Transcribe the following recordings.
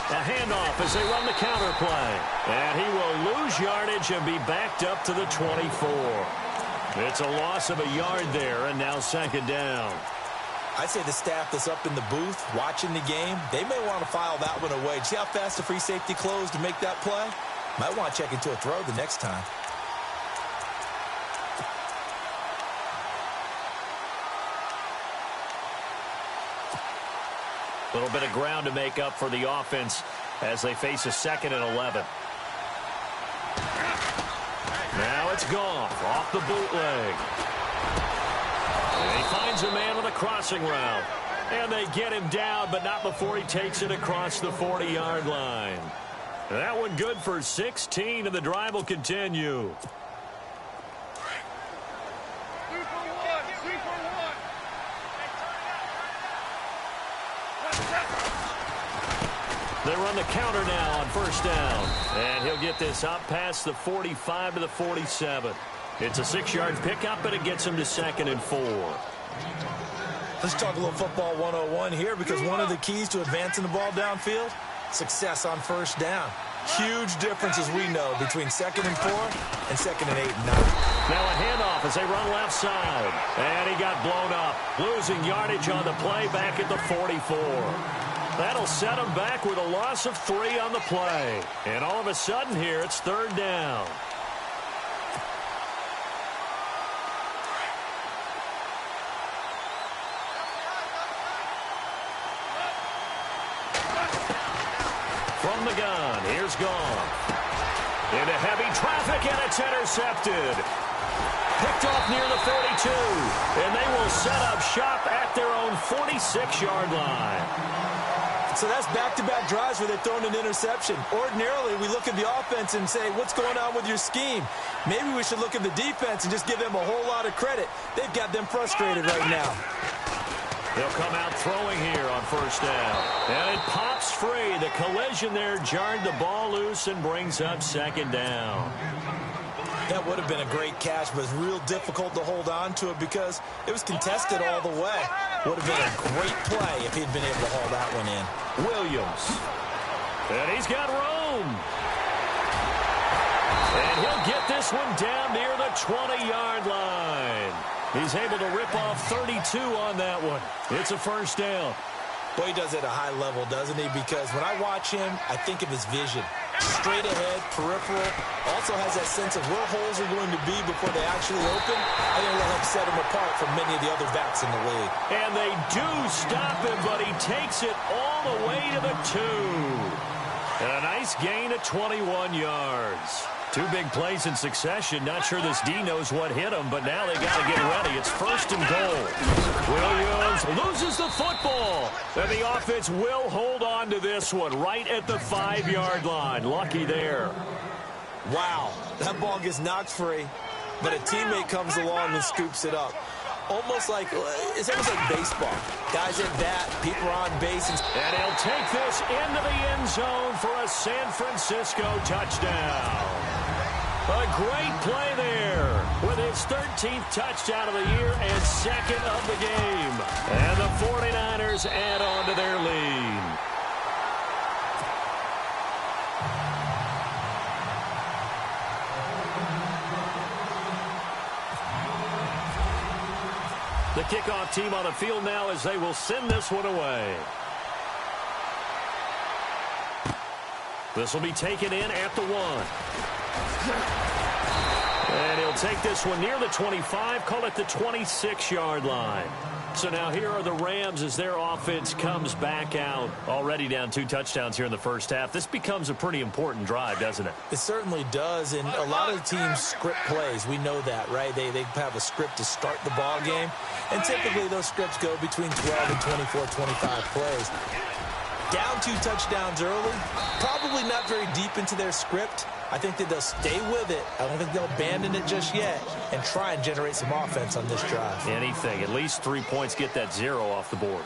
A handoff as they run the counter play. And he will lose yardage and be backed up to the 24. It's a loss of a yard there, and now second down. I'd say the staff that's up in the booth watching the game, they may want to file that one away. See how fast the free safety closed to make that play? Might want to check into a throw the next time. A little bit of ground to make up for the offense as they face a 2nd and 11. Now it's Goff off the bootleg. And he finds a man on the crossing route. And they get him down, but not before he takes it across the 40-yard line. That one good for 16, and the drive will continue. They run the counter now on first down. And he'll get this up past the 45 to the 47. It's a 6-yard pickup, and it gets him to 2nd and 4. Let's talk a little football 101 here, because one of the keys to advancing the ball downfield, success on first down. Huge difference, as we know, between 2nd and 4 and 2nd and 8 and 9. Now a handoff as they run left side. And he got blown up, losing yardage on the play back at the 44. That'll set him back with a loss of 3 on the play. And all of a sudden here, it's 3rd down. From the gun, here's Goff. Into heavy traffic, and it's intercepted. Picked off near the 42. And they will set up shop at their own 46-yard line. So that's back-to-back drives where they've thrown an interception. Ordinarily, we look at the offense and say, what's going on with your scheme? Maybe we should look at the defense and just give them a whole lot of credit. They've got them frustrated right now. They'll come out throwing here on first down. And it pops free. The collision there jarred the ball loose and brings up 2nd down. That would have been a great catch, but it's real difficult to hold on to it because it was contested all the way. Would have been a great play if he'd been able to haul that one in. Williams. And he's got room. And he'll get this one down near the 20-yard line. He's able to rip off 32 on that one. It's a first down. Boy, he does it at a high level, doesn't he? Because when I watch him, I think of his vision. Straight ahead, peripheral. Also has that sense of where holes are going to be before they actually open. I think that'll help set him apart from many of the other backs in the league. And they do stop him, but he takes it all the way to the 2. And a nice gain of 21 yards. 2 big plays in succession. Not sure this D knows what hit him, but now they got to get ready. It's 1st and goal. Williams loses the football. And the offense will hold on to this one right at the 5-yard line. Lucky there. Wow, that ball gets knocked free, but a teammate comes along and scoops it up. It's almost like baseball. Guys at bat, people are on base. And he'll take this into the end zone for a San Francisco touchdown. A great play there with his 13th touchdown of the year and 2nd of the game. And the 49ers add on to their lead. The kickoff team on the field now as they will send this one away. This will be taken in at the 1. And he'll take this one near the 25, call it the 26-yard line. So now here are the Rams as their offense comes back out. Already down 2 touchdowns here in the first half. This becomes a pretty important drive, doesn't it? It certainly does, and a lot of the teams script plays. We know that, right? They have a script to start the ball game, and typically those scripts go between 12 and 24, 25 plays. Down 2 touchdowns early, probably not very deep into their script. I think that they'll stay with it. I don't think they'll abandon it just yet and try and generate some offense on this drive. Anything. At least 3 points, get that 0 off the board.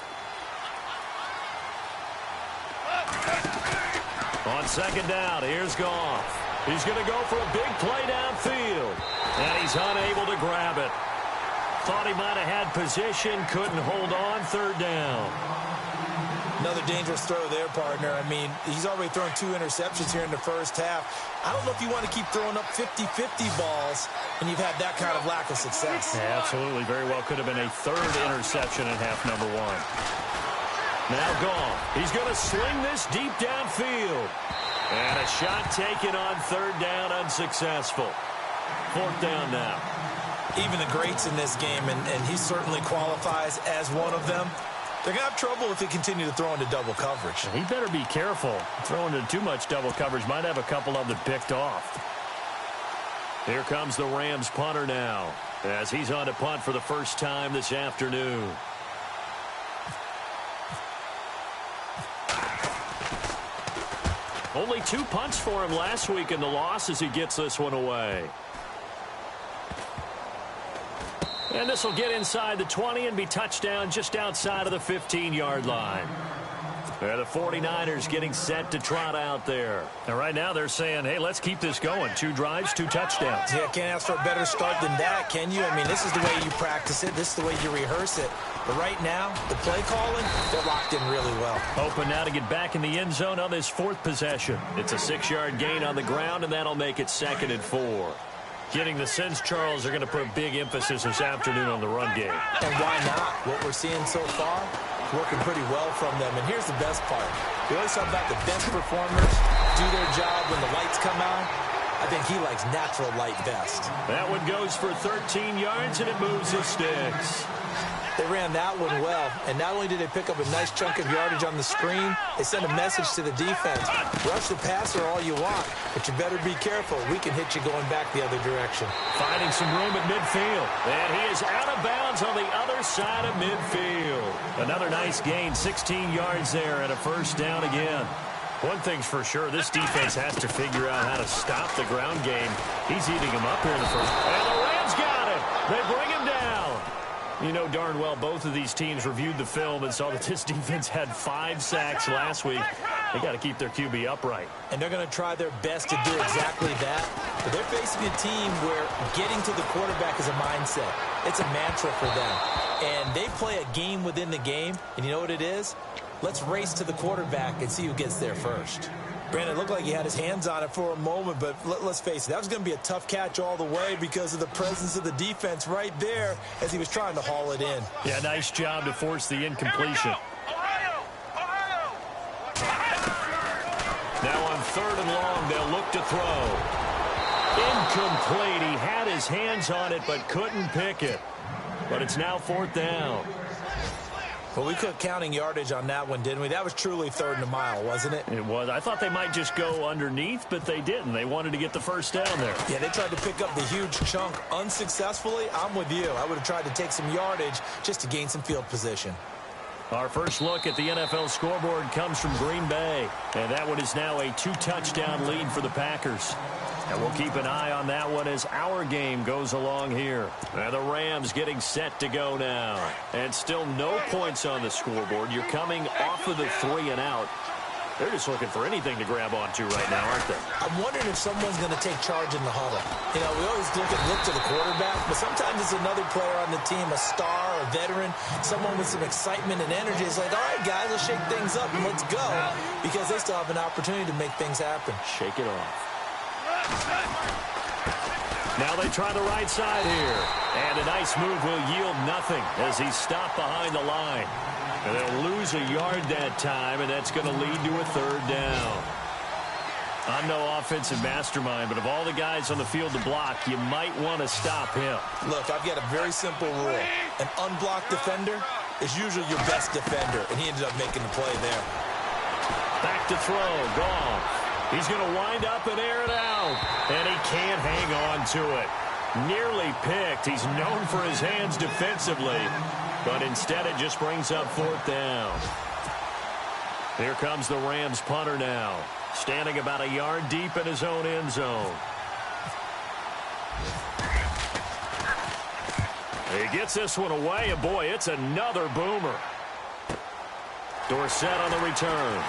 On second down, here's Goff. He's going to go for a big play downfield. And he's unable to grab it. Thought he might have had position, couldn't hold on, third down. Another dangerous throw there, partner. I mean, he's already thrown 2 interceptions here in the first half. I don't know if you want to keep throwing up 50-50 balls when you've had that kind of lack of success. Yeah, absolutely. Very well could have been a third interception in half number 1. Now gone. He's going to sling this deep downfield. And a shot taken on third down, unsuccessful. Fourth down now. Even the greats in this game, and he certainly qualifies as one of them, they're going to have trouble if they continue to throw into double coverage. He better be careful. Throwing into too much double coverage might have a couple of them picked off. Here comes the Rams punter now, as he's on to punt for the first time this afternoon. Only 2 punts for him last week in the loss as he gets this one away. And this will get inside the 20 and be touchdown just outside of the 15-yard line. The 49ers getting set to trot out there. And right now they're saying, hey, let's keep this going. 2 drives, 2 touchdowns. Yeah, can't ask for a better start than that, can you? I mean, this is the way you practice it. This is the way you rehearse it. But right now, the play calling, they're locked in really well. Open now to get back in the end zone on this 4th possession. It's a 6-yard gain on the ground, and that'll make it 2nd and 4. Getting the sense, Charles, are going to put a big emphasis this afternoon on the run game. And why not? What we're seeing so far is working pretty well from them. And here's the best part. We always talk about the best performers do their job when the lights come on. I think he likes natural light best. That one goes for 13 yards, and it moves the sticks. They ran that one well, and not only did they pick up a nice chunk of yardage on the screen, they sent a message to the defense. Rush the passer all you want, but you better be careful. We can hit you going back the other direction. Finding some room at midfield, and he is out of bounds on the other side of midfield. Another nice gain, 16 yards there, and a first down again. One thing's for sure, this defense has to figure out how to stop the ground game. He's eating him up here in the first. And the Rams got him. They bring him down. You know darn well both of these teams reviewed the film and saw that this defense had 5 sacks last week. They got to keep their QB upright. And they're going to try their best to do exactly that. But they're facing a team where getting to the quarterback is a mindset. It's a mantra for them. And they play a game within the game. And you know what it is? Let's race to the quarterback and see who gets there first. Brandon, it looked like he had his hands on it for a moment, but let's face it, that was going to be a tough catch all the way because of the presence of the defense right there as he was trying to haul it in. Yeah, nice job to force the incompletion. Now on 3rd and long, they'll look to throw. Incomplete. He had his hands on it but couldn't pick it. But it's now 4th down. Well, we kept counting yardage on that one, didn't we? That was truly 3rd and a mile, wasn't it? It was. I thought they might just go underneath, but they didn't. They wanted to get the first down there. Yeah, they tried to pick up the huge chunk unsuccessfully. I'm with you. I would have tried to take some yardage just to gain some field position. Our first look at the NFL scoreboard comes from Green Bay, and that one is now a 2-touchdown lead for the Packers. And we'll keep an eye on that one as our game goes along here. And the Rams getting set to go now. And still no points on the scoreboard. You're coming off of the 3 and out. They're just looking for anything to grab onto right now, aren't they? I'm wondering if someone's going to take charge in the huddle. You know, we always look to the quarterback, but sometimes it's another player on the team, a star, a veteran, someone with some excitement and energy. It's like, all right, guys, let's shake things up and let's go, because they still have an opportunity to make things happen. Shake it off. Now they try the right side here. And a nice move will yield nothing as he's stopped behind the line. And they'll lose a yard that time, and that's going to lead to a 3rd down. I'm no offensive mastermind, but of all the guys on the field to block, you might want to stop him. Look, I've got a very simple rule. An unblocked defender is usually your best defender, and he ended up making the play there. Back to throw. Gone. He's going to wind up and air it out. And he can't hang on to it. Nearly picked. He's known for his hands defensively. But instead it just brings up 4th down. Here comes the Rams punter now. Standing about a yard deep in his own end zone. He gets this one away, and boy, it's another boomer. Dorsett on the return.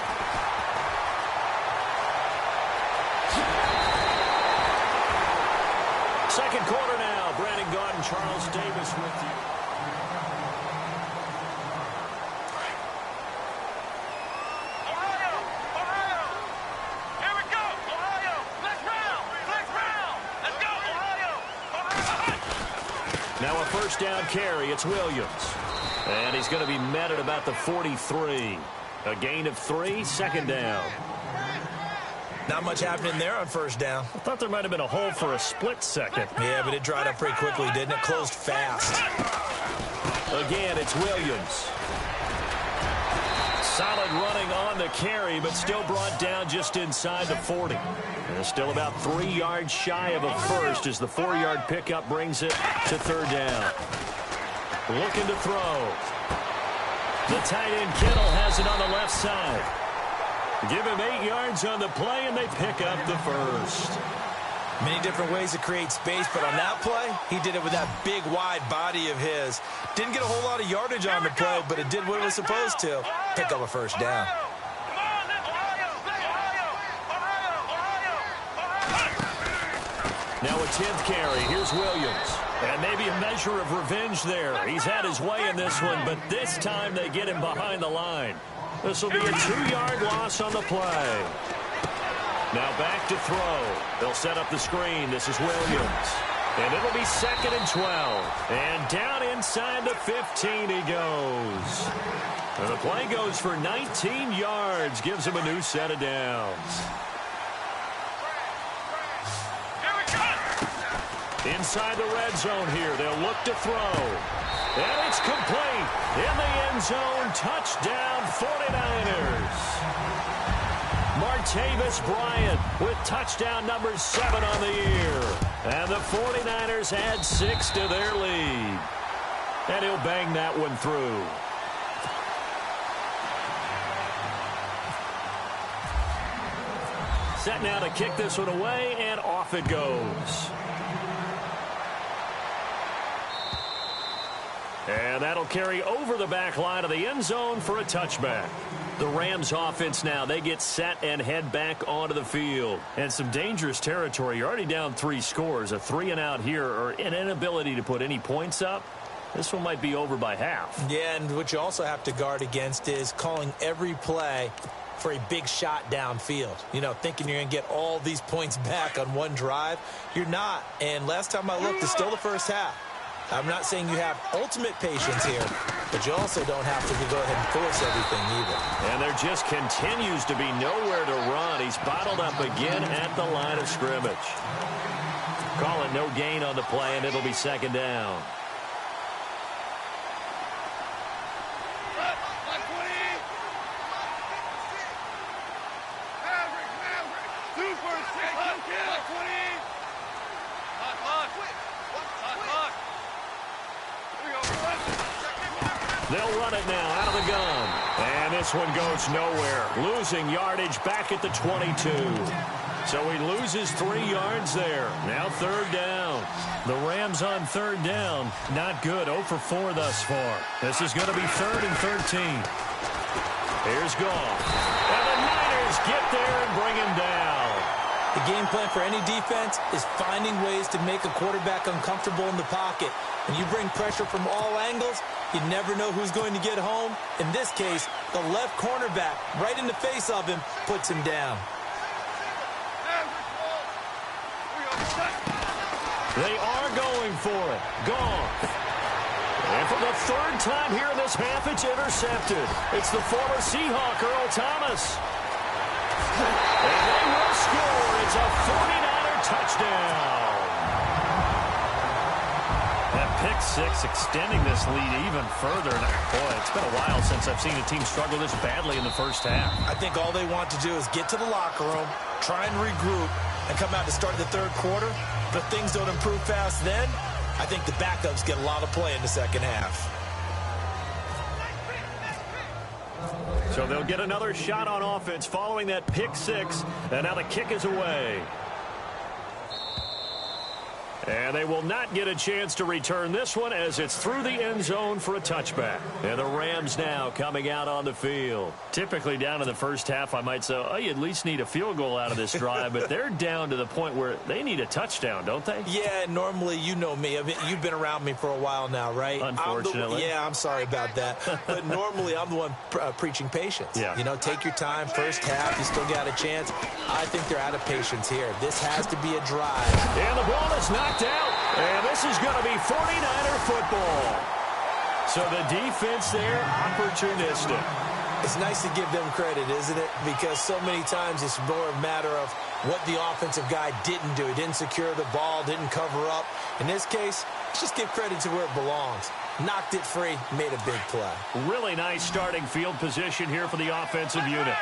Second quarter now. Brandon Gaunt and Charles Davis with you. Now a first down carry. It's Williams. And he's going to be met at about the 43. A gain of 3, second down. Not much happening there on first down. I thought there might have been a hole for a split second. Yeah, but it dried up pretty quickly, didn't it? Closed fast. Again, it's Williams. Solid running on the carry, but still brought down just inside the 40. And still about 3 yards shy of a first as the 4-yard pickup brings it to third down. Looking to throw. The tight end Kittle has it on the left side. Give him 8 yards on the play, and they pick up the first. Many different ways to create space, but on that play, he did it with that big, wide body of his. Didn't get a whole lot of yardage on the play, but it did what it was supposed to. Pick up a first down. Now a 10th carry. Here's Williams. And maybe a measure of revenge there. He's had his way in this one, but this time they get him behind the line. This will be a 2-yard loss on the play. Now back to throw. They'll set up the screen. This is Williams. And it'll be 2nd and 12. And down inside the 15 he goes. And the play goes for 19 yards. Gives him a new set of downs. Inside the red zone here. They'll look to throw. And it's complete. In the end zone. Touchdown 49ers. Martavis Bryant with touchdown number 7 on the year. And the 49ers add 6 to their lead. And he'll bang that one through. Set now to kick this one away, and off it goes. And that'll carry over the back line of the end zone for a touchback. The Rams offense now, they get set and head back onto the field. And some dangerous territory. You're already down 3 scores. A 3-and-out here, or an inability to put any points up. This one might be over by half. Yeah, and what you also have to guard against is calling every play for a big shot downfield. You know, thinking you're going to get all these points back on one drive. You're not. And last time I looked, it's still the first half. I'm not saying you have ultimate patience here, but you also don't have to go ahead and force everything either. And there just continues to be nowhere to run. He's bottled up again at the line of scrimmage. Call it no gain on the play, and it'll be 2nd down. They'll run it now out of the gun. And this one goes nowhere. Losing yardage back at the 22. So he loses 3 yards there. Now 3rd down. The Rams on 3rd down. Not good. 0 for 4 thus far. This is going to be 3rd and 13. Here's Goff. And the Niners get there and bring him down. The game plan for any defense is finding ways to make a quarterback uncomfortable in the pocket. When you bring pressure from all angles, you never know who's going to get home. In this case, the left cornerback, right in the face of him, puts him down. They are going for it. Goff. And for the 3rd time here in this half, it's intercepted. It's the former Seahawk, Earl Thomas. And they will score. It's a 49er touchdown. That pick 6 extending this lead even further. And boy, it's been a while since I've seen a team struggle this badly in the first half. I think all they want to do is get to the locker room, try and regroup, and come out to start the 3rd quarter. But if things don't improve fast then, I think the backups get a lot of play in the 2nd half. So they'll get another shot on offense following that pick 6. And now the kick is away. And they will not get a chance to return this one as it's through the end zone for a touchback. And the Rams now coming out on the field. Typically down in the first half, I might say, oh, you at least need a field goal out of this drive. But they're down to the point where they need a touchdown, don't they? Yeah, normally, you know me. I mean, you've been around me for a while now, right? Unfortunately. I'm sorry about that. But normally, I'm the one preaching patience. Yeah. You know, take your time. First half, you still got a chance. I think they're out of patience here. This has to be a drive. And the ball is knocked out. And this is going to be 49er football. So the defense there, opportunistic. It's nice to give them credit, isn't it? Because so many times it's more a matter of what the offensive guy didn't do. He didn't secure the ball, didn't cover up. In this case, let's just give credit to where it belongs. Knocked it free, made a big play. Really nice starting field position here for the offensive unit.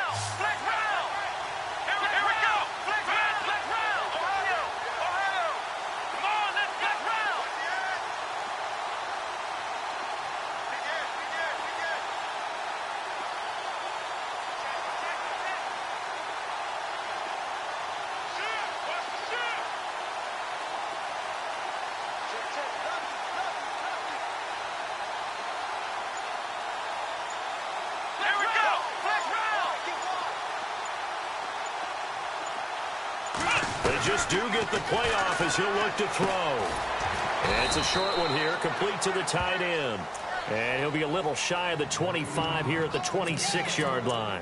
Just do get the playoff as he'll look to throw. And it's a short one here, complete to the tight end. And he'll be a little shy of the 25 here at the 26-yard line.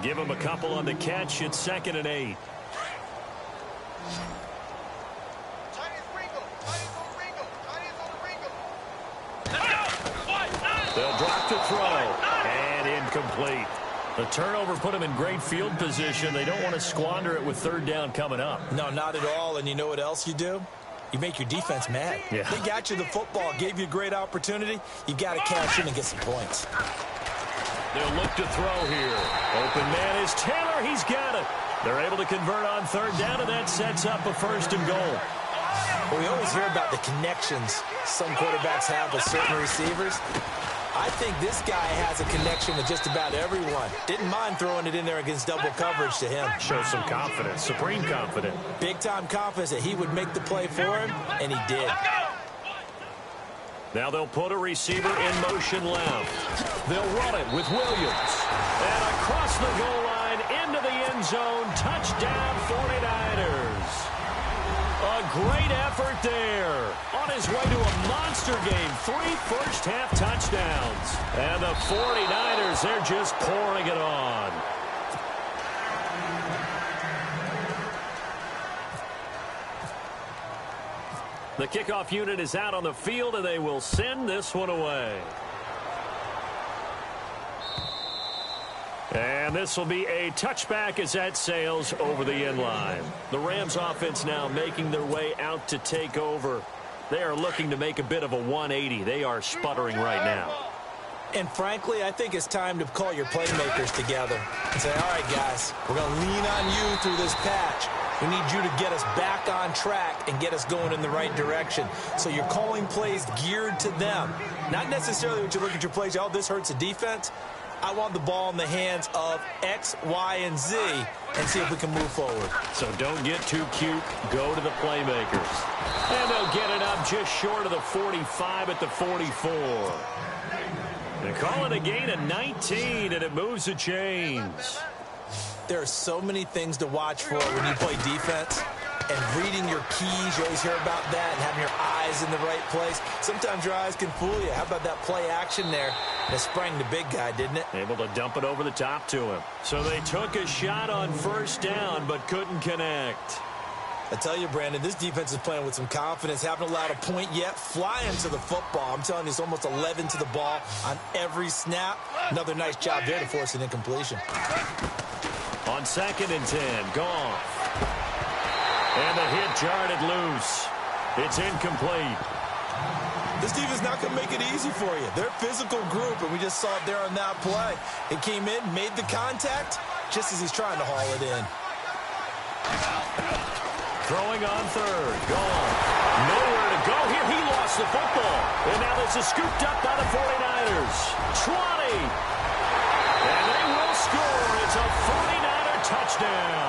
Give him a couple on the catch. It's 2nd and 8. They'll drop to throw. And incomplete. The turnover put them in great field position. They don't want to squander it with 3rd down coming up. No, not at all. And you know what else you do? You make your defense mad. Yeah. They got you the football, gave you a great opportunity. You got to cash in and get some points. They'll look to throw here. Open man is Taylor. He's got it. They're able to convert on 3rd down, and that sets up a 1st and goal. Well, we always hear about the connections some quarterbacks have with certain receivers. I think this guy has a connection with just about everyone. Didn't mind throwing it in there against double coverage to him. Shows some confidence, supreme confidence. Big-time confidence that he would make the play for him, and he did. Now they'll put a receiver in motion left. They'll run it with Williams. And across the goal line into the end zone. Touchdown 49ers. A great effort there. On his way to a monster game. 3 first-half touchdowns. And the 49ers, they're just pouring it on. The kickoff unit is out on the field, and they will send this one away. And this will be a touchback as that sails over the end line. The Rams offense now making their way out to take over. They are looking to make a bit of a 180. They are sputtering right now. And frankly, I think it's time to call your playmakers together and say, all right, guys, we're going to lean on you through this patch. We need you to get us back on track and get us going in the right direction. So you're calling plays geared to them. Not necessarily when you look at your plays, oh, this hurts the defense. I want the ball in the hands of X, Y, and Z and see if we can move forward. So don't get too cute. Go to the playmakers. And they'll get it up just short of the 45 at the 44. They call it a gain of 19, and it moves the chains. There are so many things to watch for when you play defense. And reading your keys, you always hear about that, and having your eyes in the right place. Sometimes your eyes can fool you. How about that play action there? It sprang the big guy, didn't it? Able to dump it over the top to him. So they took a shot on 1st down, but couldn't connect. I tell you, Brandon, this defense is playing with some confidence. Haven't allowed a point yet. Flying to the football. I'm telling you, it's almost 11 to the ball on every snap. Another nice job there to force an incompletion. On 2nd and 10, Goff. And the hit jarred it loose. It's incomplete. This defense is not going to make it easy for you. They're a physical group, and we just saw it there on that play. It came in, made the contact, just as he's trying to haul it in. Throwing on 3rd. Goff. Nowhere to go here. He lost the football. And now this is scooped up by the 49ers. 20. And they will score. It's a 49er touchdown.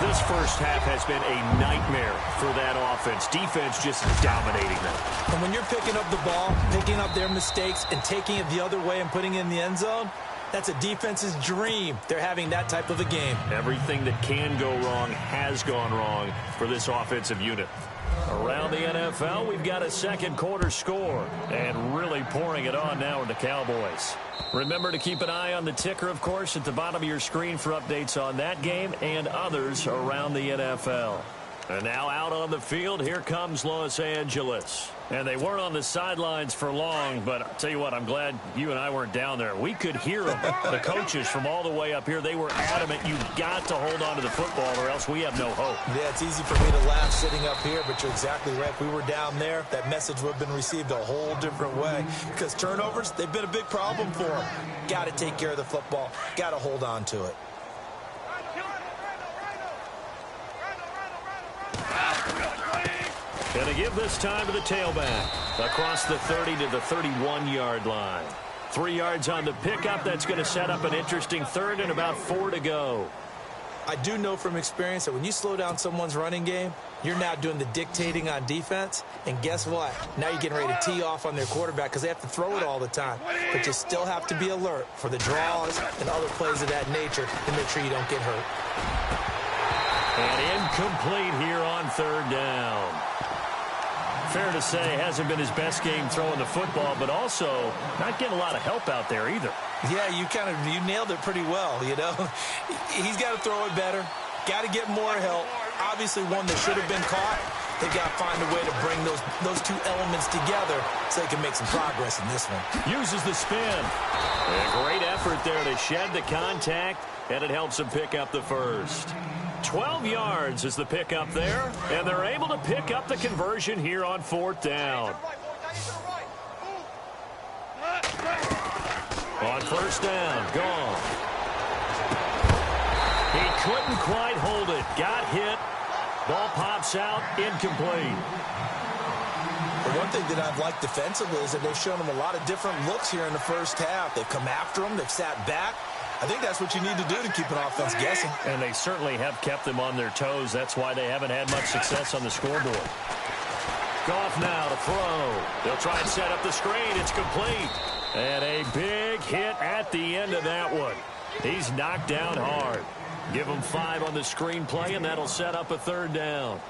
The This first half has been a nightmare for that offense. Defense just dominating them. And when you're picking up the ball, picking up their mistakes, and taking it the other way and putting it in the end zone, that's a defense's dream. They're having that type of a game. Everything that can go wrong has gone wrong for this offensive unit. Around the NFL, we've got a second quarter score. And really pouring it on now with the Cowboys. Remember to keep an eye on the ticker, of course, at the bottom of your screen for updates on that game and others around the NFL. And now out on the field, here comes Los Angeles. And they weren't on the sidelines for long, but I'll tell you what, I'm glad you and I weren't down there. We could hear them, the coaches from all the way up here. They were adamant, you've got to hold on to the football or else we have no hope. Yeah, it's easy for me to laugh sitting up here, but you're exactly right. If we were down there, that message would have been received a whole different way. Because turnovers, they've been a big problem for them. Got to take care of the football. Got to hold on to it. Going to give this time to the tailback. Across the 30 to the 31-yard line. 3 yards on the pickup. That's going to set up an interesting third and about 4 to go. I do know from experience that when you slow down someone's running game, you're now doing the dictating on defense. And guess what? Now you're getting ready to tee off on their quarterback because they have to throw it all the time. But you still have to be alert for the draws and other plays of that nature to make sure you don't get hurt. And incomplete here on third down. Fair to say, hasn't been his best game throwing the football, but also not getting a lot of help out there either. Yeah, you nailed it pretty well, you know. He's got to throw it better. Got to get more help. Obviously one that should have been caught. They've got to find a way to bring those two elements together so they can make some progress in this one. Uses the spin. A great effort there to shed the contact, and it helps him pick up the first. 12 yards is the pickup there, and they're able to pick up the conversion here on fourth down. On first down, gone. He couldn't quite hold it. Got hit. Ball pops out, incomplete. The one thing that I've liked defensively is that they've shown him a lot of different looks here in the first half. They've come after him. They've sat back. I think that's what you need to do to keep an offense guessing. And they certainly have kept them on their toes. That's why they haven't had much success on the scoreboard. Goff now to throw. They'll try and set up the screen. It's complete. And a big hit at the end of that one. He's knocked down hard. Give him 5 on the screenplay, and that'll set up a third down.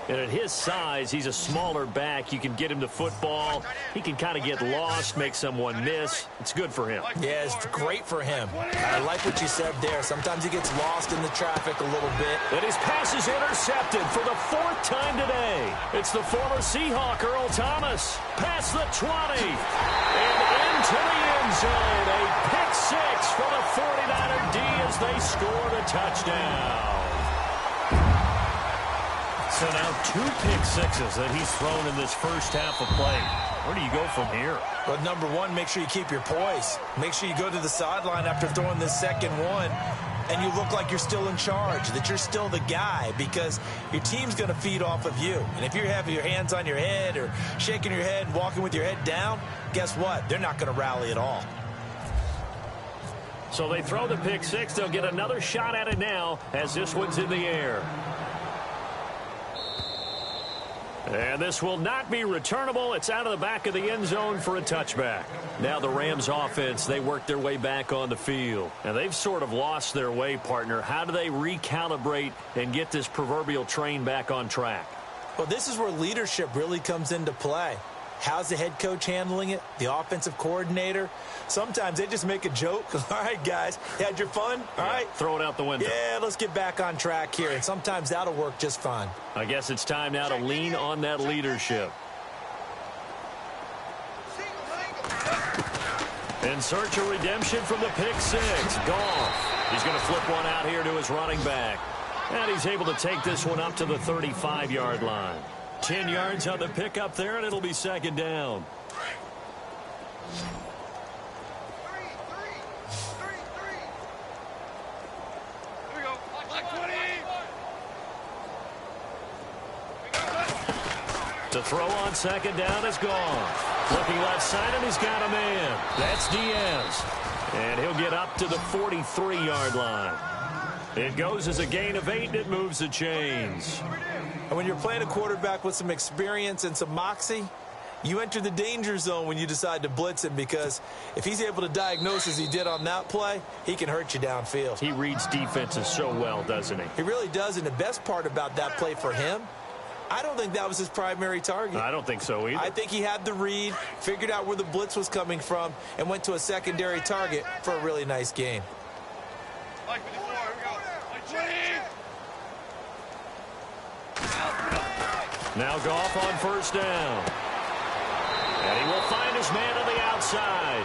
And at his size, he's a smaller back. You can get him to football. He can kind of get lost, make someone miss. It's good for him. Yeah, it's great for him. I like what you said there. Sometimes he gets lost in the traffic a little bit. And his pass is intercepted for the 4th time today. It's the former Seahawk, Earl Thomas. Past the 20. And into the end zone. A pick 6 for the 49er D as they score the touchdown. So now 2 pick sixes that he's thrown in this first half of play. Where do you go from here? Well, number one, make sure you keep your poise. Make sure you go to the sideline after throwing this second one, and you look like you're still in charge, that you're still the guy, because your team's going to feed off of you. And if you're having your hands on your head or shaking your head and walking with your head down, guess what? They're not going to rally at all. So they throw the pick 6. They'll get another shot at it now as this one's in the air. And this will not be returnable. It's out of the back of the end zone for a touchback. Now the Rams offense, they work their way back on the field. And they've sort of lost their way, partner. How do they recalibrate and get this proverbial train back on track? Well, this is where leadership really comes into play. How's the head coach handling it? The offensive coordinator? Sometimes they just make a joke. All right, guys, had your fun? All right. Throw it out the window. Yeah, let's get back on track here. And sometimes that'll work just fine. I guess it's time now to lean on that leadership. In search of redemption from the pick 6. Goff. He's going to flip one out here to his running back. And he's able to take this one up to the 35-yard line. 10 yards on the pickup there, and it'll be second down. To throw on second down is gone. Looking left side, and he's got a man. That's Diaz. And he'll get up to the 43-yard line. It goes as a gain of 8, and it moves the chains. And when you're playing a quarterback with some experience and some moxie, you enter the danger zone when you decide to blitz him, because if he's able to diagnose as he did on that play, he can hurt you downfield. He reads defenses so well, doesn't he? He really does, and the best part about that play for him, I don't think that was his primary target. I don't think so either. I think he had the read, figured out where the blitz was coming from, and went to a secondary target for a really nice gain. Now Goff on first down. And he will find his man on the outside.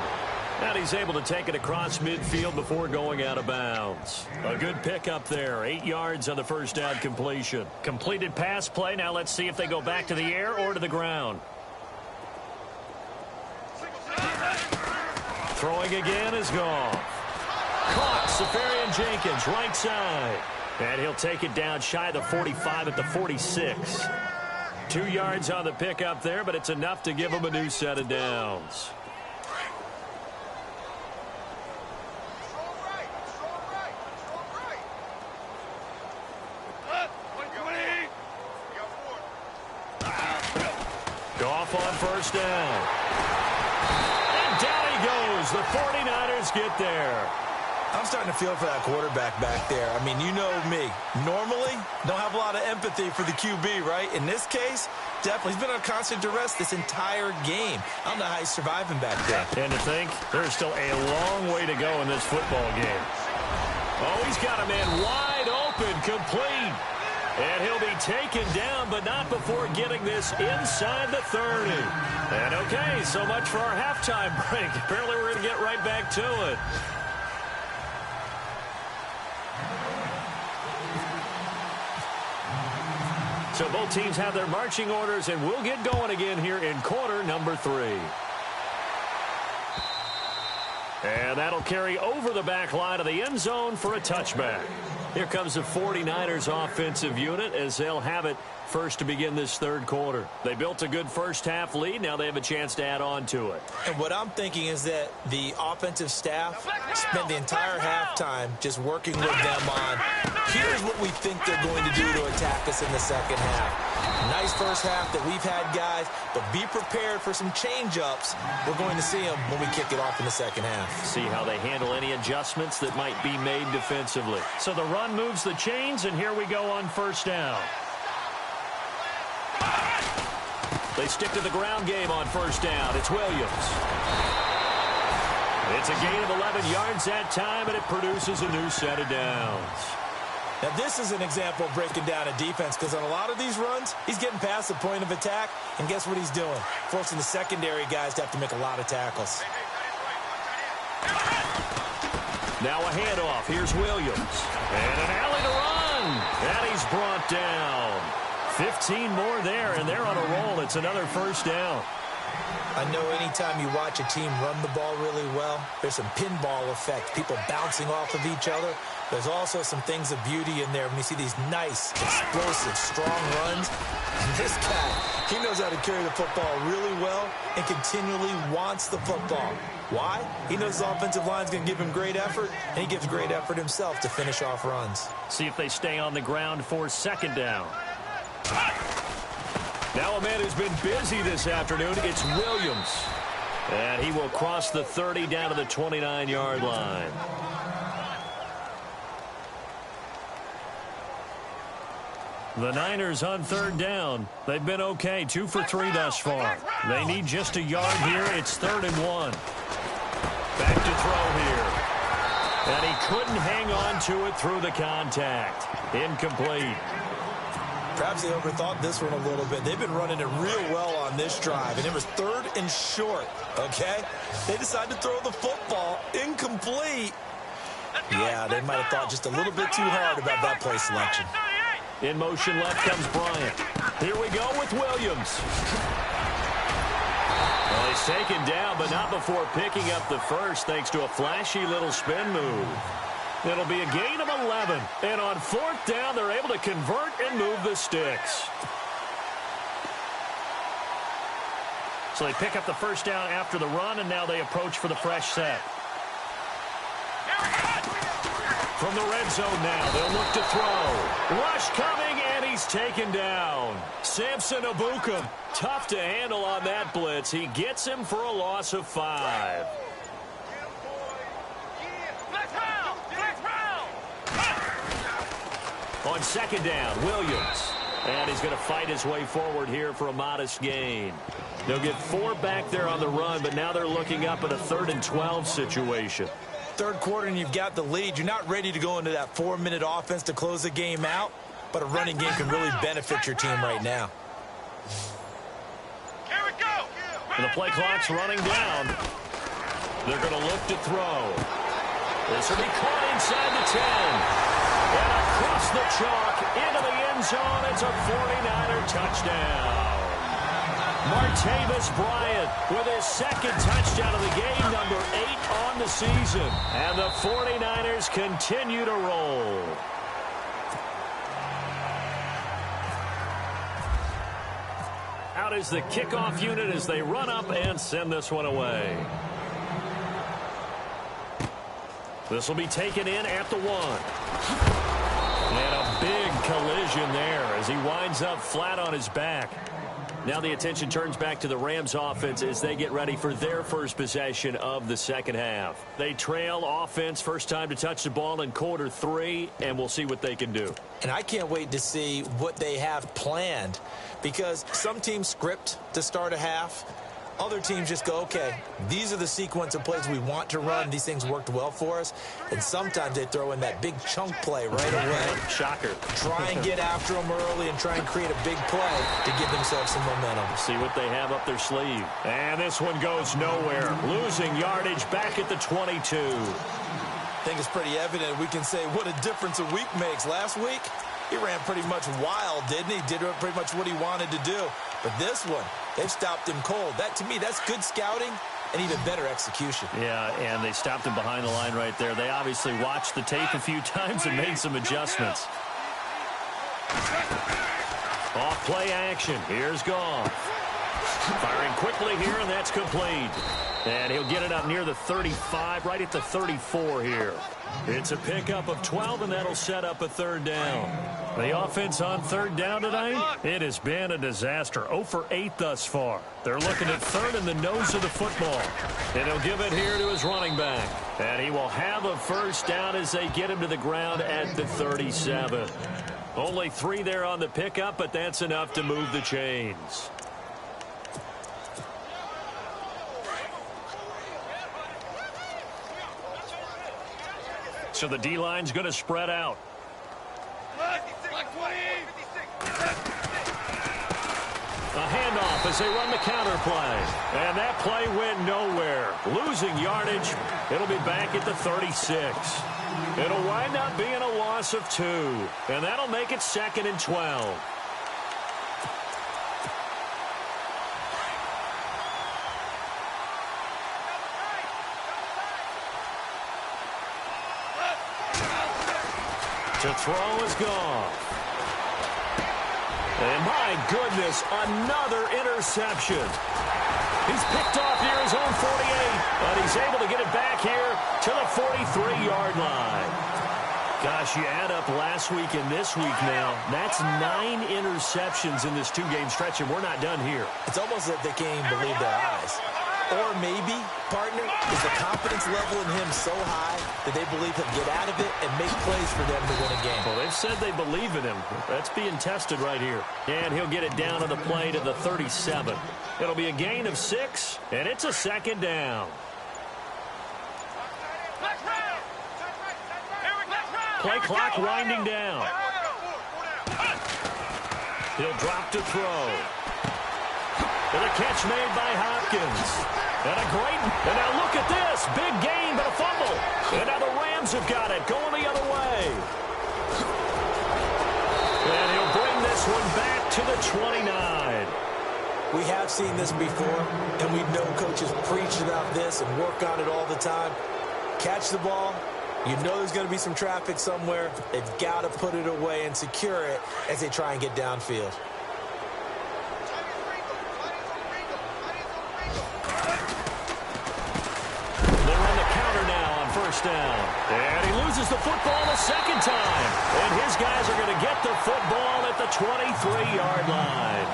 And he's able to take it across midfield before going out of bounds. A good pickup there. 8 yards on the first down completion. Completed pass play. Now let's see if they go back to the air or to the ground. Throwing again is Goff. Caught. Safarian Jenkins, right side. And he'll take it down shy of the 45 at the 46. 2 yards on the pickup there, but it's enough to give him a new set of downs. Goff on first down. And down he goes. The 49ers get there. I'm starting to feel for that quarterback back there. I mean, you know me. Normally, don't have a lot of empathy for the QB, right? In this case, definitely. He's been on constant duress this entire game. I don't know how he's surviving back there. And to think, there's still a long way to go in this football game. Oh, he's got a man wide open, complete. And he'll be taken down, but not before getting this inside the 30. And okay, so much for our halftime break. Apparently we're going to get right back to it. So both teams have their marching orders, and we'll get going again here in quarter number 3. And that'll carry over the back line of the end zone for a touchback. Here comes the 49ers offensive unit as they'll have it first to begin this third quarter. They built a good first half lead. Now they have a chance to add on to it. And what I'm thinking is that the offensive staff spent the entire halftime just working with them on, here's what we think they're going to do to attack us in the second half. Nice first half that we've had, guys, but be prepared for some change-ups. We're going to see them when we kick it off in the second half. See how they handle any adjustments that might be made defensively. So the run moves the chains, and here we go on first down. They stick to the ground game on first down. It's Williams. It's a gain of 11 yards that time, and it produces a new set of downs. Now, this is an example of breaking down a defense, because on a lot of these runs, he's getting past the point of attack, and guess what he's doing? Forcing the secondary guys to have to make a lot of tackles. Now a handoff. Here's Williams. And an alley to run. And he's brought down. 15 more there, and they're on a roll. It's another first down. I know anytime you watch a team run the ball really well, there's some pinball effect, people bouncing off of each other. There's also some things of beauty in there when you see these nice, explosive, strong runs. And this guy, he knows how to carry the football really well and continually wants the football. Why? He knows his offensive line's going to give him great effort, and he gives great effort himself to finish off runs. See if they stay on the ground for second down. Now a man who's been busy this afternoon, it's Williams. And he will cross the 30 down to the 29-yard line. The Niners on third down. They've been okay, 2 for 3 thus far. They need just a yard here. It's 3rd and 1. Back to throw here. And he couldn't hang on to it through the contact. Incomplete. Perhaps they overthought this one a little bit. They've been running it real well on this drive, and it was 3rd and short, okay? They decided to throw the football incomplete. Yeah, they might have thought just a little bit too hard about that play selection. In motion left comes Bryant. Here we go with Williams. Well, he's taken down, but not before picking up the first thanks to a flashy little spin move. It'll be a gain of 11. And on 4th down, they're able to convert and move the sticks. So they pick up the first down after the run, and now they approach for the fresh set. From the red zone now, they'll look to throw. Rush coming, and he's taken down. Samson Ibuka, tough to handle on that blitz. He gets him for a loss of 5. On second down, Williams. And he's going to fight his way forward here for a modest gain. They'll get 4 back there on the run, but now they're looking up at a 3rd and 12 situation. Third quarter and you've got the lead. You're not ready to go into that 4-minute offense to close the game out, but a running game can really benefit your team right now. Here we go. And the play clock's running down. They're going to look to throw. This will be caught inside the 10. And across the chalk into the end zone. It's a 49er touchdown. Martavis Bryant with his 2nd touchdown of the game, number 8 on the season. And the 49ers continue to roll. Out is the kickoff unit as they run up and send this one away. This will be taken in at the 1. And a big collision there as he winds up flat on his back. Now the attention turns back to the Rams offense as they get ready for their first possession of the second half. They trail offense, first time to touch the ball in quarter 3, and we'll see what they can do. And I can't wait to see what they have planned, because some teams script to start a half. Other teams just go, okay, these are the sequence of plays we want to run. These things worked well for us. And sometimes they throw in that big chunk play right away. Shocker. Try and get after them early and try and create a big play to give themselves some momentum. See what they have up their sleeve. And this one goes nowhere. Losing yardage back at the 22. I think it's pretty evident. We can say what a difference a week makes. Last week, he ran pretty much wild, didn't he? Did pretty much what he wanted to do. But this one, they've stopped him cold. That, to me, that's good scouting and even better execution. Yeah, and they stopped him behind the line right there. They obviously watched the tape a few times and made some adjustments. Off play action. Here's Goff. Firing quickly here, and that's complete. And he'll get it up near the 35, right at the 34 here. It's a pickup of 12, and that'll set up a 3rd down. The offense on 3rd down tonight, it has been a disaster. 0 for 8 thus far. They're looking at 3rd in the nose of the football. And he'll give it here to his running back. And he will have a 1st down as they get him to the ground at the 37. Only 3 there on the pickup, but that's enough to move the chains. So the D-line's going to spread out. A handoff as they run the counter play. And that play went nowhere. Losing yardage. It'll be back at the 36. It'll wind up being a loss of 2. And that'll make it 2nd and 12. To throw is Goff. And my goodness, another interception. He's picked off near his own 48, but he's able to get it back here to the 43-yard line. Gosh, you add up last week and this week now, that's 9 interceptions in this 2-game stretch, and we're not done here. It's almost like they can't even believe their eyes. Or maybe, partner, is the confidence level in him so high that they believe he'll get out of it and make plays for them to win a game. Well, they've said they believe in him. That's being tested right here. And he'll get it down on the play to the 37. It'll be a gain of 6, and it's a 2nd down. Play clock winding down. He'll drop to throw. And a catch made by Hopkins. And now look at this. Big gain, but a fumble. And now the Rams have got it, going the other way. And he'll bring this one back to the 29. We have seen this before, and we know coaches preach about this and work on it all the time. Catch the ball. You know there's going to be some traffic somewhere. They've got to put it away and secure it as they try and get downfield. first down. And he loses the football a second time. And his guys are going to get the football at the 23-yard line.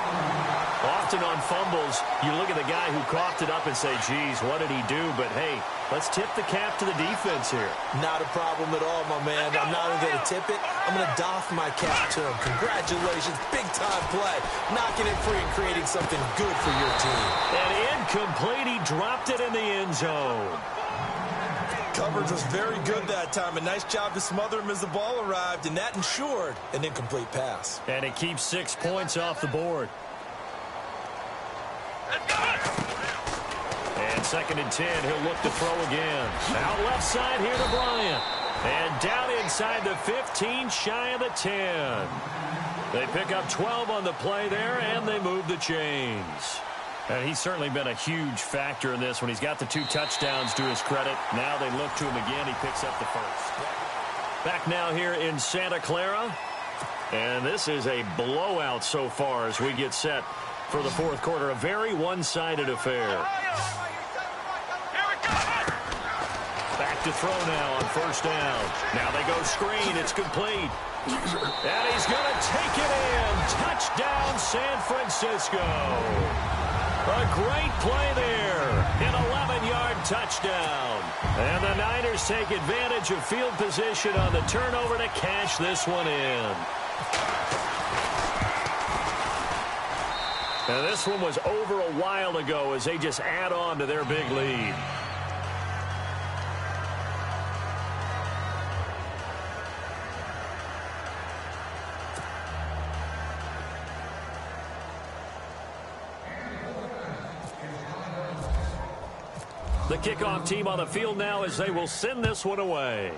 Often on fumbles, you look at the guy who coughed it up and say, geez, what did he do? But, hey, let's tip the cap to the defense here. Not a problem at all, my man. I'm not even going to tip it. I'm going to doff my cap to him. Congratulations. Big-time play. Knocking it free and creating something good for your team. And incomplete. He dropped it in the end zone. Coverage was very good that time. A nice job to smother him as the ball arrived, and that ensured an incomplete pass. And it keeps 6 points off the board. And 2nd and 10, he'll look to throw again. Out left side here to Bryant. And down inside the 15, shy of the 10. They pick up 12 on the play there, and they move the chains. And he's certainly been a huge factor in this when he's got the 2 touchdowns to his credit. Now they look to him again. He picks up the first. Back now here in Santa Clara. And this is a blowout so far as we get set for the 4th quarter. A very one-sided affair. Back to throw now on first down. Now they go screen. It's complete. And he's going to take it in. Touchdown, San Francisco. A great play there. An 11-yard touchdown. And the Niners take advantage of field position on the turnover to cash this one in. And this one was over a while ago as they just add on to their big lead. The kickoff team on the field now as they will send this one away.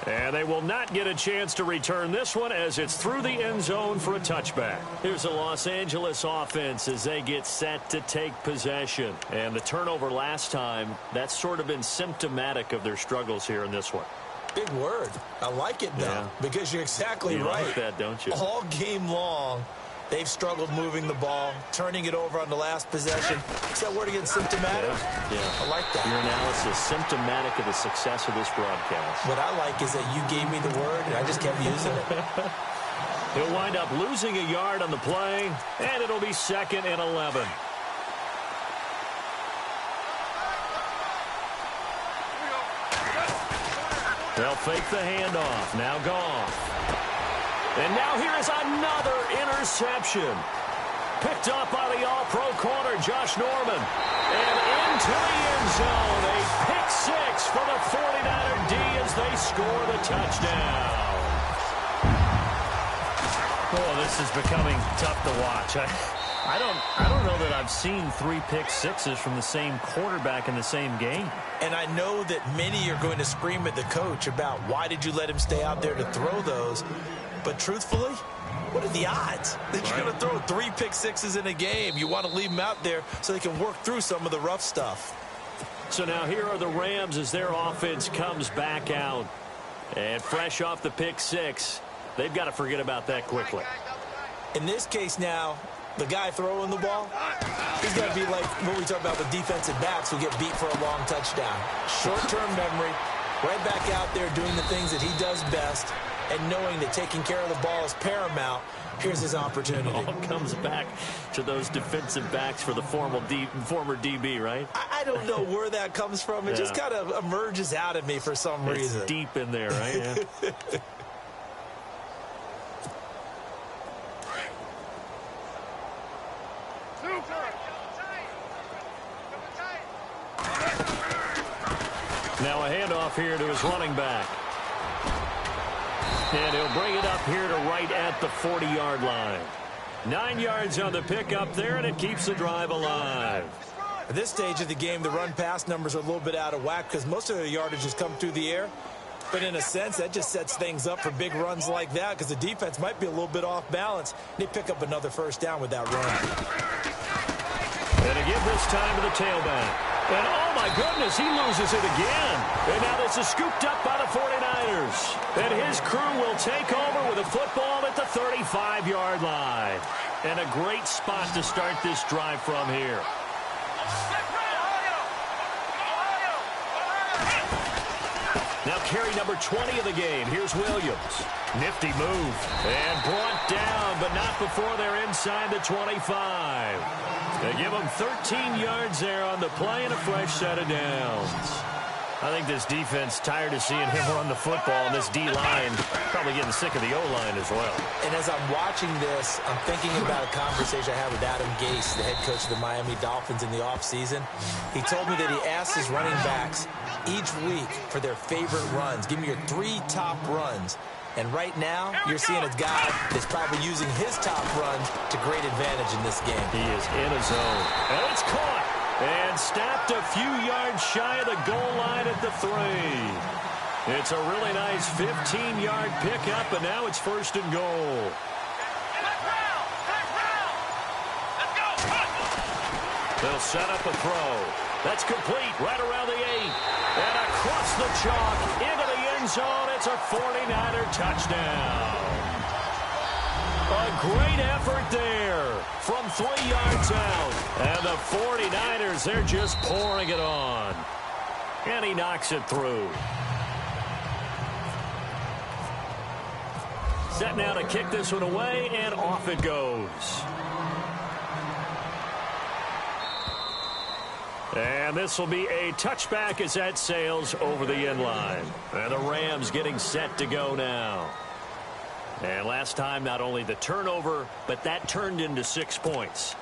And they will not get a chance to return this one as it's through the end zone for a touchback. Here's the Los Angeles offense as they get set to take possession. And the turnover last time, that's sort of been symptomatic of their struggles here in this one. Big word. I like it, though, because you're exactly right. You like that, don't you? All game long, they've struggled moving the ball, turning it over on the last possession. Is that word again, symptomatic? Yeah. I like that. Your analysis, symptomatic of the success of this broadcast. What I like is that you gave me the word, and I just kept using it. He'll wind up losing a yard on the play, and it'll be 2nd and 11. They'll fake the handoff. Now Goff. And now here is another interception. Picked up by the all-pro corner, Josh Norman. And into the end zone. A pick 6 for the 49er D as they score the touchdown. Oh, this is becoming tough to watch. I don't know that I've seen 3 pick 6s from the same quarterback in the same game. And I know that many are going to scream at the coach about why did you let him stay out there to throw those. But truthfully, what are the odds that you're going to throw 3 pick 6s in a game? You want to leave them out there so they can work through some of the rough stuff. So now here are the Rams as their offense comes back out. And fresh off the pick 6, they've got to forget about that quickly. In this case now, the guy throwing the ball, he's got to be like what we talk about with defensive backs who get beat for a long touchdown. Short-term memory, right back out there doing the things that he does best, and knowing that taking care of the ball is paramount. Here's his opportunity. It all comes back to those defensive backs for the former DB, right? I don't know where that comes from. It just kind of emerges out of me for some reason. It's deep in there, right? Yeah. Now a handoff here to his running back. And he'll bring it up here to right at the 40-yard line. 9 yards on the pickup there, and it keeps the drive alive. At this stage of the game, the run-pass numbers are a little bit out of whack because most of the yardage has come through the air. But in a sense, that just sets things up for big runs like that because the defense might be a little bit off balance. They pick up another first down with that run. And again this time to the tailback. And oh my goodness, he loses it again. And now this is scooped up by the 49ers. And his crew will take over with a football at the 35-yard line. And a great spot to start this drive from here. Now carry number 20 of the game. Here's Williams. Nifty move. And brought down, but not before they're inside the 25. They give them 13 yards there on the play and a fresh set of downs. I think this defense tired of seeing him run the football, and this D-line probably getting sick of the O-line as well. And as I'm watching this, I'm thinking about a conversation I had with Adam Gase, the head coach of the Miami Dolphins in the offseason. He told me that he asked his running backs each week for their favorite runs. Give me your 3 top runs. And right now, you're seeing a guy that's probably using his top runs to great advantage in this game. He is in a zone. And it's caught. And stopped a few yards shy of the goal line at the 3. It's a really nice 15-yard pickup, and now it's first and goal. They'll set up a throw. That's complete right around the 8. And across the chalk into the end zone. It's a 49er touchdown. A great effort there from 3 yards out. And the 49ers, they're just pouring it on. And he knocks it through. Set now to kick this one away, and off it goes. And this will be a touchback as that sails over the end line. And the Rams getting set to go now. And last time, not only the turnover, but that turned into 6 points.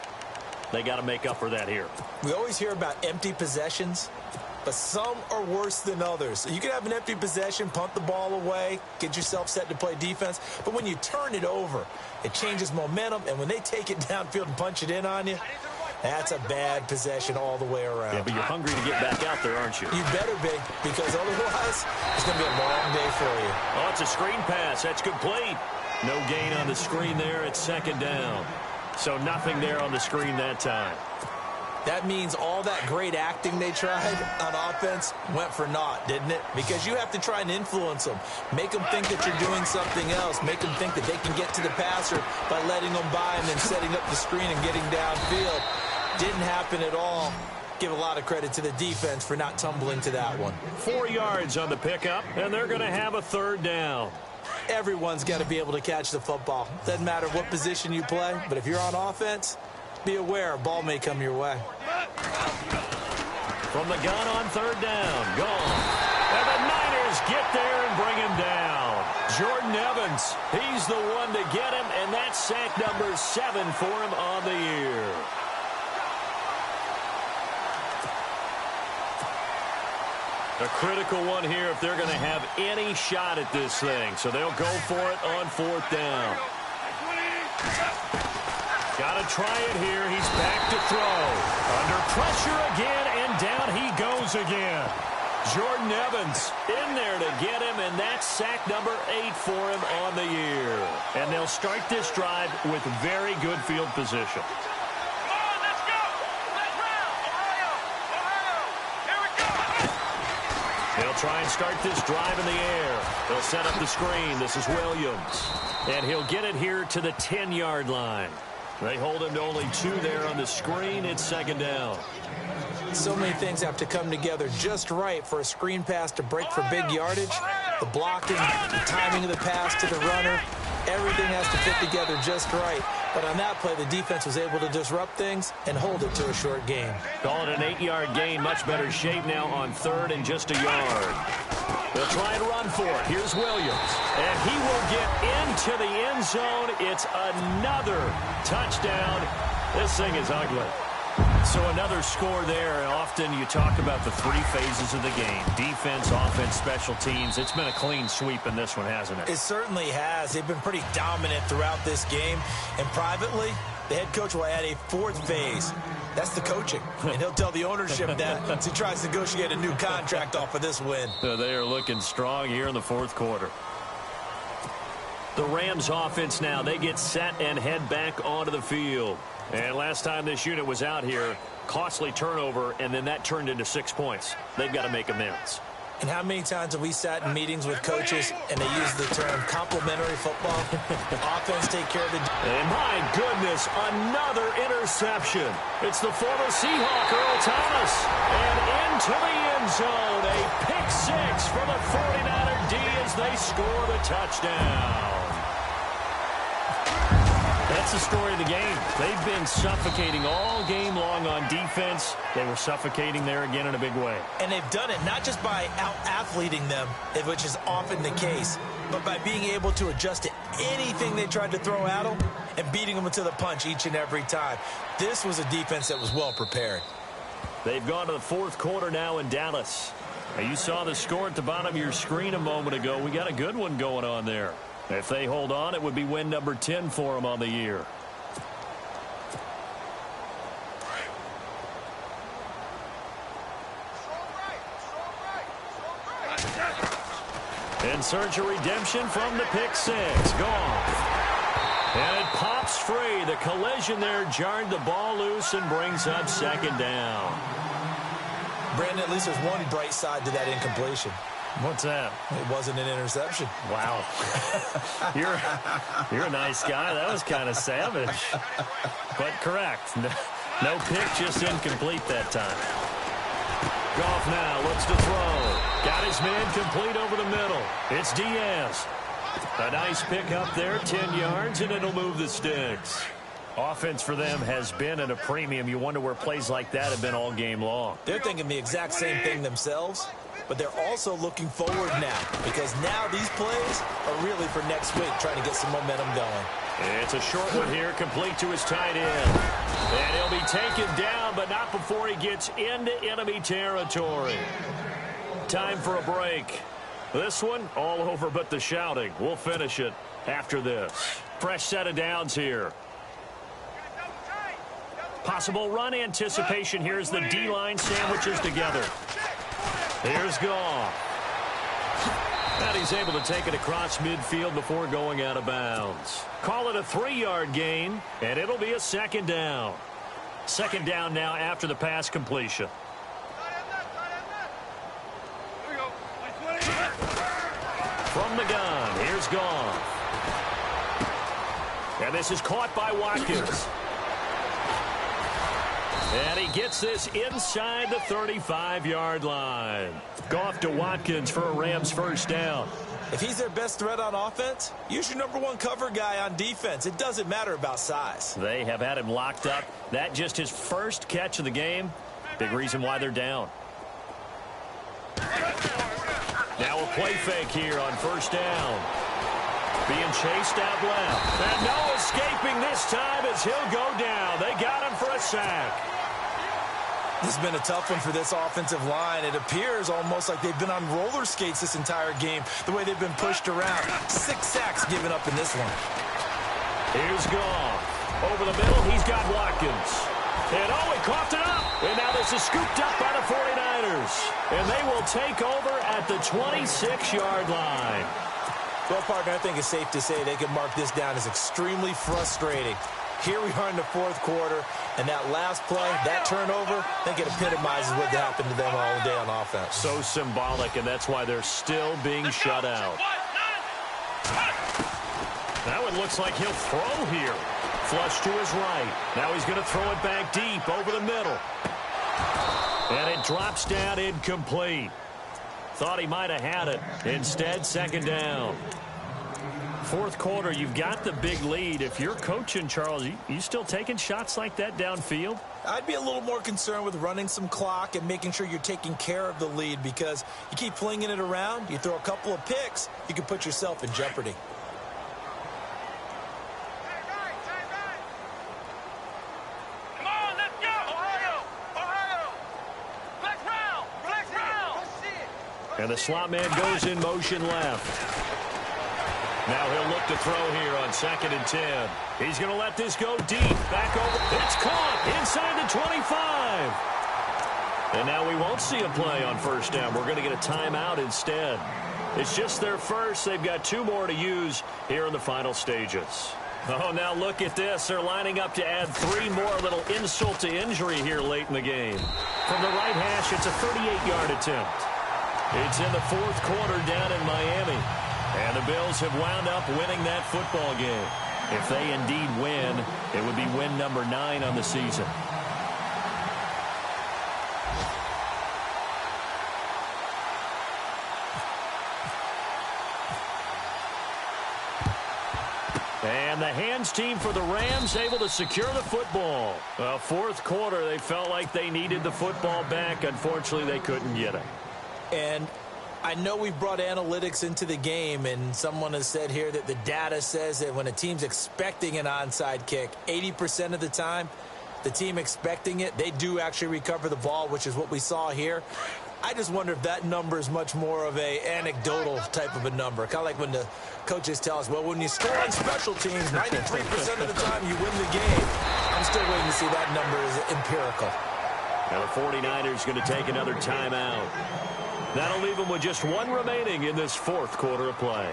They got to make up for that here. We always hear about empty possessions, but some are worse than others. You can have an empty possession, punt the ball away, get yourself set to play defense, but when you turn it over, it changes momentum, and when they take it downfield and punch it in on you, that's a bad possession all the way around. Yeah, but you're hungry to get back out there, aren't you? You better be, because otherwise, it's going to be a long day for you. Oh, it's a screen pass. That's complete. No gain on the screen there. It's second down. So nothing there on the screen that time. That means all that great acting they tried on offense went for naught, didn't it? Because you have to try and influence them. Make them think that you're doing something else. Make them think that they can get to the passer by letting them by and then setting up the screen and getting downfield. Didn't happen at all. Give a lot of credit to the defense for not tumbling to that one. 4 yards on the pickup, and they're going to have a third down. Everyone's got to be able to catch the football. Doesn't matter what position you play, but if you're on offense, be aware a ball may come your way. From the gun on third down, gone. And the Niners get there and bring him down. Jordan Evans, he's the one to get him, and that's sack number 7 for him on the year. A critical one here if they're going to have any shot at this thing. So they'll go for it on fourth down. Got to try it here. He's back to throw. Under pressure again, and down he goes again. Jordan Evans in there to get him, and that's sack number 8 for him on the year. And they'll start this drive with very good field position. They'll try and start this drive in the air. They'll set up the screen. This is Williams. And he'll get it here to the 10-yard line. They hold him to only 2 there on the screen. It's second down. So many things have to come together just right for a screen pass to break for big yardage. The blocking, the timing of the pass to the runner, everything has to fit together just right. But on that play, the defense was able to disrupt things and hold it to a short gain. Call it an 8-yard gain. Much better shape now on third and just a yard. They'll try and run for it. Here's Williams. And he will get into the end zone. It's another touchdown. This thing is ugly. So another score there. Often you talk about the 3 phases of the game. Defense, offense, special teams. It's been a clean sweep in this one, hasn't it? It certainly has. They've been pretty dominant throughout this game. And privately, the head coach will add a 4th phase. That's the coaching. And he'll tell the ownership that as he tries to negotiate a new contract off of this win. They are looking strong here in the 4th quarter. The Rams offense now, they get set and head back onto the field. And last time this unit was out here, costly turnover, and then that turned into 6 points. They've got to make amends. And how many times have we sat in meetings with coaches and they use the term complementary football? Offense take care of the... And my goodness, another interception. It's the former Seahawk, Earl Thomas. And into the end zone, a pick six for the 49er D as they score the touchdown. That's the story of the game. They've been suffocating all game long on defense. They were suffocating there again in a big way. And they've done it not just by out-athleting them, which is often the case, but by being able to adjust to anything they tried to throw at them and beating them to the punch each and every time. This was a defense that was well prepared. They've gone to the fourth quarter now in Dallas. Now, you saw the score at the bottom of your screen a moment ago. We got a good one going on there. If they hold on, it would be win number 10 for them on the year. In search of redemption from the pick six. Gone. And it pops free. The collision there jarred the ball loose and brings up second down. Brandon, at least there's one bright side to that incompletion. What's that? It wasn't an interception. Wow. You're a nice guy. That was kind of savage. But correct. No pick, just incomplete that time. Goff now looks to throw. Got his man complete over the middle. It's Diaz. A nice pick up there, 10 yards, and it'll move the sticks. Offense for them has been at a premium. You wonder where plays like that have been all game long. They're thinking the exact same thing themselves. But they're also looking forward now because now these plays are really for next week, trying to get some momentum going. It's a short one here, complete to his tight end. And he'll be taken down, but not before he gets into enemy territory. Time for a break. This one, all over but the shouting. We'll finish it after this. Fresh set of downs here. Possible run anticipation here as the D-line sandwiches together. Here's Goff. And he's able to take it across midfield before going out of bounds. Call it a 3-yard gain, and it'll be a second down. Second down now after the pass completion. From the gun, here's Goff. And this is caught by Watkins. And he gets this inside the 35-yard line. Goff to Watkins for a Rams first down. If he's their best threat on offense, use your number one cover guy on defense. It doesn't matter about size. They have had him locked up. That just his first catch of the game. Big reason why they're down. Now a play fake here on first down. Being chased out left. And no escaping this time as he'll go down. They got him for a sack. This has been a tough one for this offensive line. It appears almost like they've been on roller skates this entire game, the way they've been pushed around. 6 sacks given up in this one. Here's Goff. Over the middle, he's got Watkins. And oh, he coughed it up. And now this is scooped up by the 49ers. And they will take over at the 26-yard line. Well, partner, I think it's safe to say they can mark this down as extremely frustrating. Here we are in the fourth quarter, and that last play, that turnover, I think it epitomizes what happened to them all day on offense. So symbolic, and that's why they're still being shut out. That one looks like he'll throw here. Flush to his right. Now he's going to throw it back deep over the middle. And it drops down incomplete. Thought he might have had it. Instead, second down. Fourth quarter, you've got the big lead. If you're coaching, Charles, you still taking shots like that downfield? I'd be a little more concerned with running some clock and making sure you're taking care of the lead, because you keep flinging it around, you throw a couple of picks, you can put yourself in jeopardy. Come on, let's go! Ohio! Bladebrown! And the slot man goes in motion left. Now he'll look to throw here on 2nd and 10. He's going to let this go deep. Back over. It's caught inside the 25. And now we won't see a play on first down. We're going to get a timeout instead. It's just their first. They've got 2 more to use here in the final stages. Oh, now look at this. They're lining up to add 3 more. A little insult to injury here late in the game. From the right hash, it's a 38-yard attempt. It's in the fourth quarter down in Miami. And the Bills have wound up winning that football game. If they indeed win, it would be win number 9 on the season. And the hands team for the Rams able to secure the football. Well, fourth quarter, they felt like they needed the football back. Unfortunately, they couldn't get it. And I know we brought analytics into the game, and someone has said here that the data says that when a team's expecting an onside kick, 80% of the time, the team expecting it, they do actually recover the ball, which is what we saw here. I just wonder if that number is much more of a anecdotal type of a number. Kind of like when the coaches tell us, well, when you score on special teams, 93% of the time you win the game. I'm still waiting to see that number is empirical. Now the 49ers going to take another timeout. That'll leave them with just one remaining in this fourth quarter of play.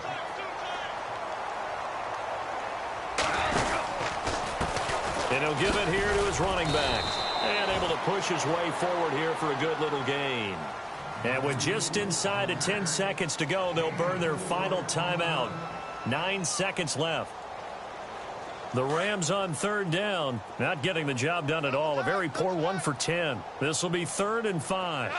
And he'll give it here to his running back. And able to push his way forward here for a good little gain. And with just inside of 10 seconds to go, they'll burn their final timeout. 9 seconds left. The Rams on third down, not getting the job done at all. A very poor 1 for 10. This will be 3rd and 5.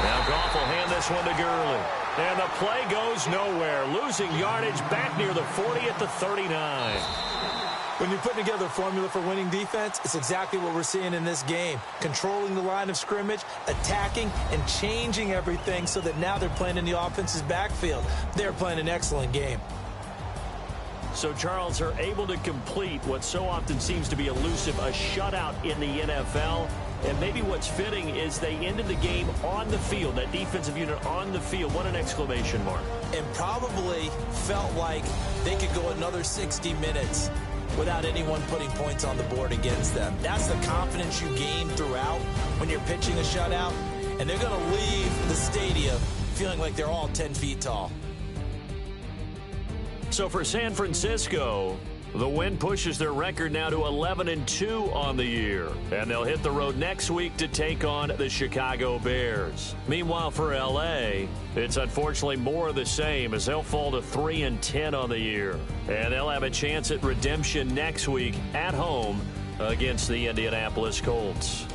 Now Goff will hand this one to Gurley. And the play goes nowhere. Losing yardage back near the 40 at the 39. When you're putting together a formula for winning defense, it's exactly what we're seeing in this game. Controlling the line of scrimmage, attacking, and changing everything so that now they're playing in the offense's backfield. They're playing an excellent game. So, Charles, are able to complete what so often seems to be elusive, a shutout in the NFL. And maybe what's fitting is they ended the game on the field, that defensive unit on the field. What an exclamation mark. And probably felt like they could go another 60 minutes without anyone putting points on the board against them. That's the confidence you gain throughout when you're pitching a shutout. And they're going to leave the stadium feeling like they're all 10 feet tall. So for San Francisco, the win pushes their record now to 11-2 on the year. And they'll hit the road next week to take on the Chicago Bears. Meanwhile, for L.A., it's unfortunately more of the same as they'll fall to 3-10 on the year. And they'll have a chance at redemption next week at home against the Indianapolis Colts.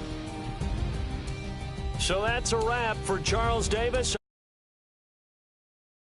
So that's a wrap for Charles Davis.